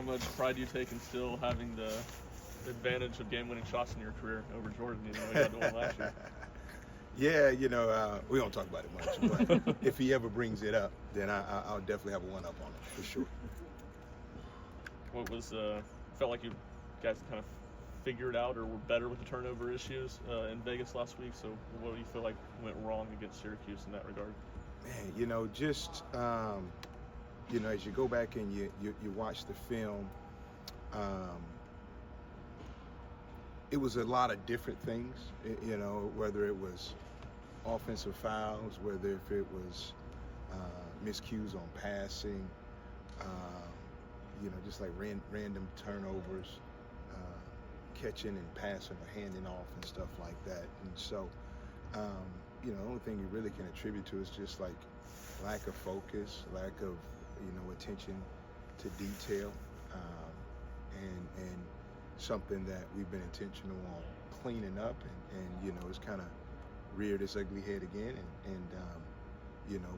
how much pride you take in still having the advantage of game-winning shots in your career over Jordan, even though you had the one last year. Yeah, we don't talk about it much, but if he ever brings it up, then I'll definitely have a one-up on him for sure. What was felt like you guys kind of figured out or were better with the turnover issues in Vegas last week. So what do you feel like went wrong against Syracuse in that regard? Man, just as you go back and you watch the film, it was a lot of different things. Whether it was offensive fouls, whether if it was miscues on passing, just like random turnovers, catching and passing or handing off and stuff like that. And so, the only thing you really can attribute to is just like lack of focus, lack of, attention to detail, and something that we've been intentional on cleaning up, and it's kind of reared its ugly head again,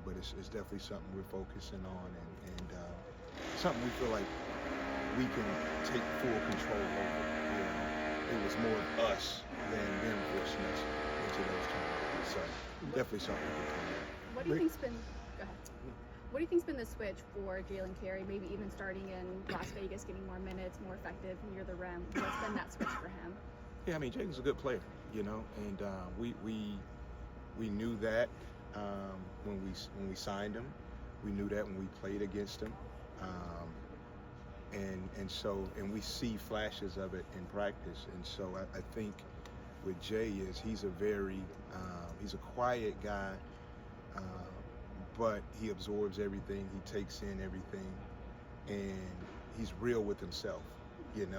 but it's definitely something we're focusing on, and something we feel like we can take full control over. It was more of us than them forcing us into those tournaments. So definitely something we can do. What do you think's been? Go ahead. What do you think's been the switch for Jaylen Kerry? Maybe even starting in Las Vegas, getting more minutes, more effective near the rim. What's been that switch for him? Yeah, Jaylen's a good player, and we knew that when we signed him. We knew that when we played against him, and we see flashes of it in practice. And so I think with Jay he's a quiet guy, but he absorbs everything. He takes in everything, and he's real with himself, and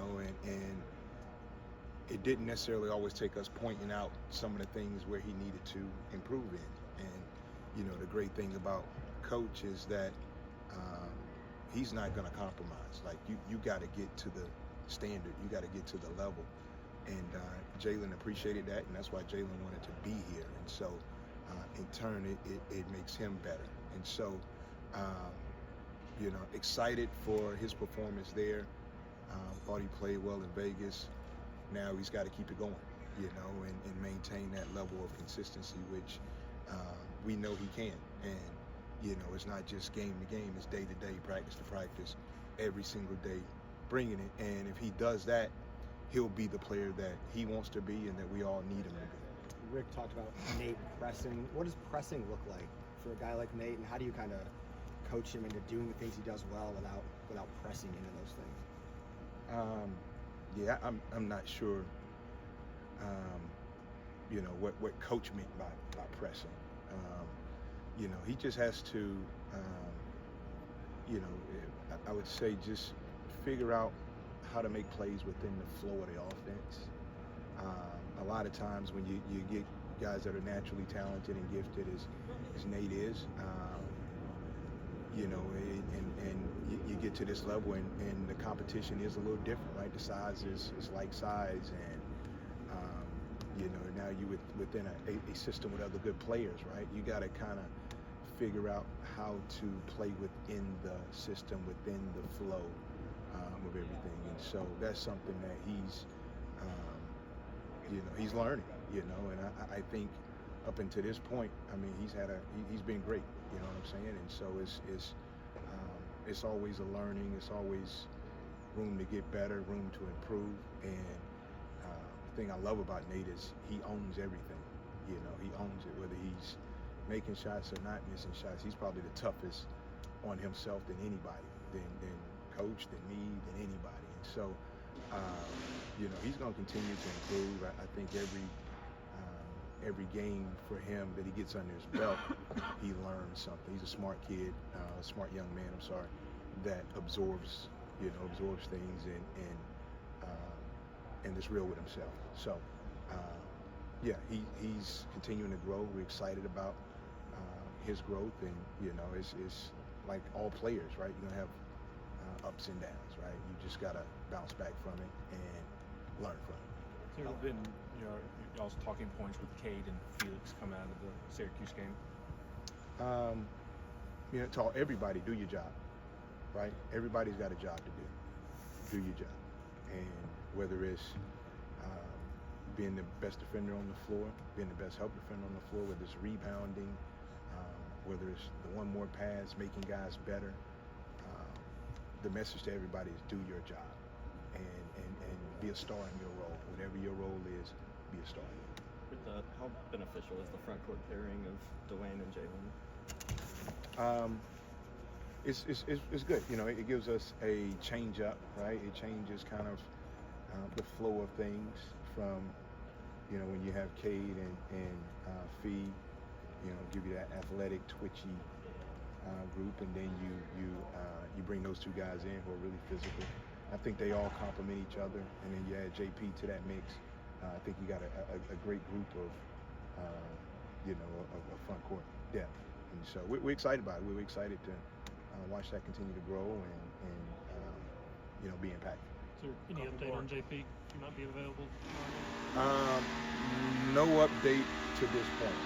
it didn't necessarily always take us pointing out some of the things where he needed to improve in. And, the great thing about Coach is that he's not going to compromise. Like, you got to get to the standard. You got to get to the level. And Jaylen appreciated that, and that's why Jaylen wanted to be here. And so, in turn, it makes him better. And so, excited for his performance there. Thought he played well in Vegas. Now he's got to keep it going, and maintain that level of consistency, which we know he can. And, it's not just game to game, it's day to day, practice to practice, every single day, bringing it. And if he does that, he'll be the player that he wants to be and that we all need him to be. Rick talked about Nate pressing. What does pressing look like for a guy like Nate, and how do you kind of coach him into doing the things he does well without pressing into those things? I'm not sure, what Coach meant by pressing. He just has to, I would say just figure out how to make plays within the flow of the offense. A lot of times when you get guys that are naturally talented and gifted as Nate is, and you get to this level and the competition is a little different, right? The size is like size, and now you within a system with other good players, right? You got to kind of figure out how to play within the system, within the flow of everything, and so that's something that he's learning, and I think up until this point, he's been great, you know what I'm saying? And so it's always a learning, it's always room to get better, room to improve, and the thing I love about Nate is he owns everything, he owns it, whether he's making shots or not missing shots. He's probably the toughest on himself than anybody, than Coach, than me, than anybody. And so, he's going to continue to improve. I think every game for him that he gets under his belt, he learns something. He's a smart kid, a smart young man, that absorbs things and is real with himself. So, he's continuing to grow. We're excited about his growth, and it's like all players, right? You're gonna have ups and downs, right? You just gotta bounce back from it and learn from it. So there have been y'all's talking points with Cade and Felix coming out of the Syracuse game? To everybody, do your job, right? Everybody's got a job to do. do your job. And whether it's being the best defender on the floor, being the best help defender on the floor, whether it's rebounding, whether it's the one more pass, making guys better, the message to everybody is do your job and be a star in your role. Whatever your role is, be a star. How beneficial is the front court pairing of Dwayne and Jaylen? It's good. You know, it gives us a change up, right? It changes kind of the flow of things from, you know, when you have Cade and Fee, you know, give you that athletic, twitchy group, and then you bring those two guys in who are really physical. I think they all complement each other, and then you add JP to that mix. I think you got a great group of, of front court depth, and so we're excited about it. We're excited to watch that continue to grow and be impactful. Is there any update on JP? He might be available tomorrow. No update to this point.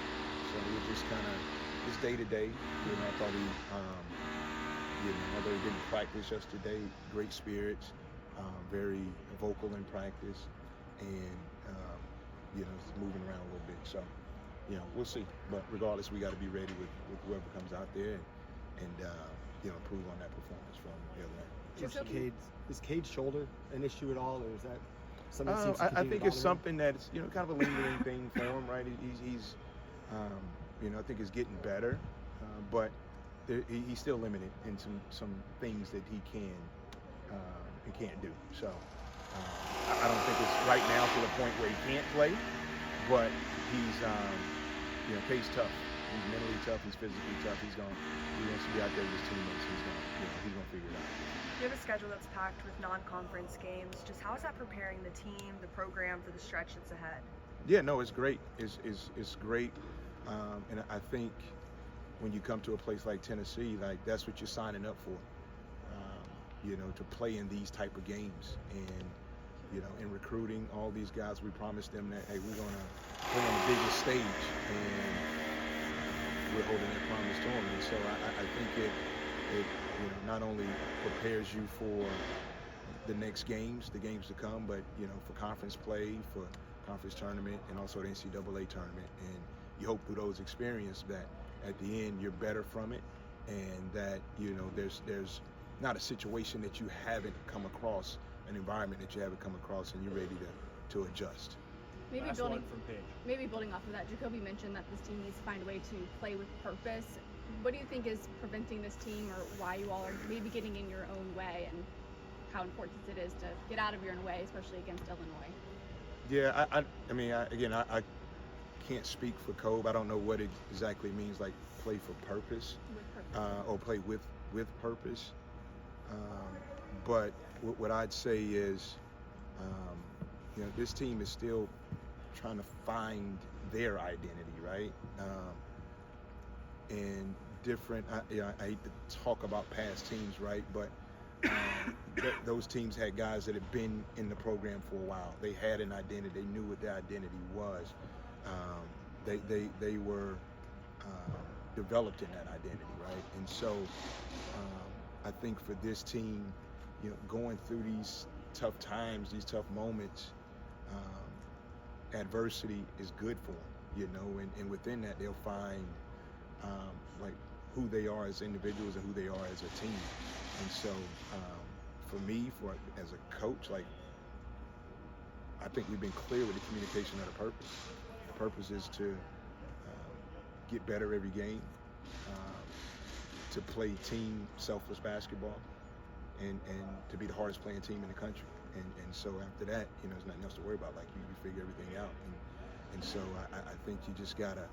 So we're just kind of it's day to day. You know, I thought he, although he didn't practice yesterday, great spirits, very vocal in practice, and just moving around a little bit. So, we'll see. But regardless, we got to be ready with whoever comes out there and improve on that performance from the other night. Is Cade's shoulder an issue at all, or is that something that seems to I continue think to it's bother him? something that's kind of a lingering thing for him, right? He's I think it's getting better, but he's still limited in some things that he can't do. So I don't think it's right now to the point where he can't play, but he's Cade's tough. He's mentally tough. He's physically tough. He wants to be out there with his teammates. He's gonna figure it out. You have a schedule that's packed with non-conference games. Just how is that preparing the team, the program for the stretch that's ahead? Yeah, no, it's great. It's great, and I think when you come to a place like Tennessee, like that's what you're signing up for. To play in these type of games, and in recruiting all these guys, we promised them that, hey, we're gonna play on the biggest stage, and we're holding that promise to them. And so I think it not only prepares you for the next games, the games to come, but for conference play, for conference tournament, and also the NCAA tournament. And you hope through those experiences that at the end you're better from it, and that there's not a situation that you haven't come across, an environment that you haven't come across, and you're ready to adjust. Maybe Last building one from Paige. maybe building off of that, Jacoby mentioned that this team needs to find a way to play with purpose. What do you think is preventing this team, or why you all are maybe getting in your own way, and how important it is to get out of your own way, especially against Illinois? Yeah, I can't speak for Kobe. I don't know what it exactly means, like play for purpose, With purpose. or play with purpose. But what I'd say is, this team is still trying to find their identity, right? And different. I hate to talk about past teams, right? But those teams had guys that had been in the program for a while. They had an identity. They knew what their identity was. They were developed in that identity, right? And so I think for this team, going through these tough times, these tough moments, adversity is good for them, and within that they'll find like who they are as individuals and who they are as a team. And so for me, as a coach, like I think we've been clear with the communication of the purpose. The purpose is to get better every game, to play team selfless basketball, and to be the hardest playing team in the country. And so after that, there's nothing else to worry about. Like you figure everything out. And so I think you just gotta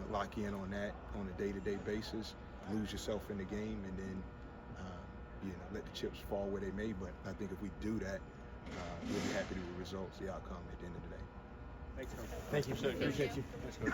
lock in on that on a day-to-day basis, lose yourself in the game, and then let the chips fall where they may. But I think if we do that, we'll be happy with the results, the outcome at the end of the day. Thanks, Coach. Thank you. Appreciate it. Appreciate you. Thanks, Coach.